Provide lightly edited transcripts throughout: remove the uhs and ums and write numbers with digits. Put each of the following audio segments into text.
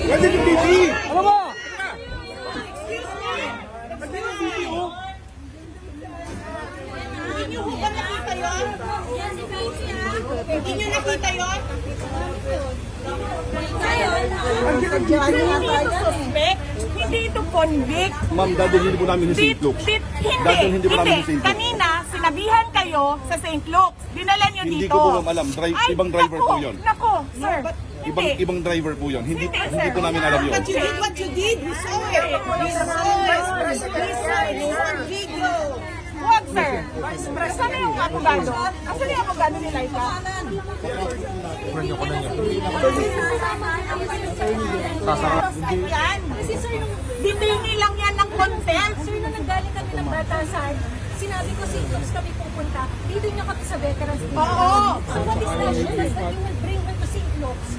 Pwede yung BP! Ano ba? Hindi nyo ba nakita yun? Hindi nyo nakita yun? Hindi ito suspect. Hindi ito convict. Ma'am, dadalhin po namin yung St. Luke's. Dadalhin din po namin yung St. Luke's. Kanina, sinabihan kayo sa St. Luke's. Dinala nyo Hindi dito. ko po ma'am alam. Ibang driver po yun. Naku, sir. Ibang driver po yun. Hindi po namin alam yun. But you did what you did. We saw it. We saw it. We saw it on video. Huwag, sir. Asan na yung abogado? Asan na yung abogado ni Laika? Yan. Bibili lang yan ng content. Sir, nung nanggaling kami ng Batasan, sinabi ko si Jobs kami pupunta. Dito niya kami sa Veterans Day. Oo. So what is that? That you will bring her to St. Luke's.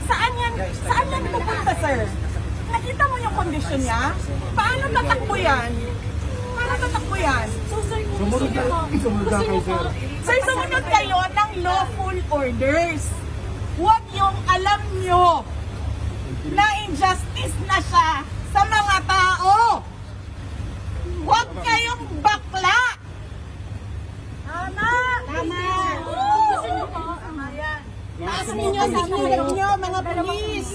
Saan yan pupunta, sir? Nakita mo yung kondisyon niya? Paano tatakbo yan? Paano tatakbo yan? So sir, gusto niyo po. Sir, sumunod kayo ng lawful orders. Huwag yung alam nyo na injustice na siya sa mga tao. Huwag kayong bakla. Tama. Tama. Gusto niyo po. Taas ninyo, mga pulis.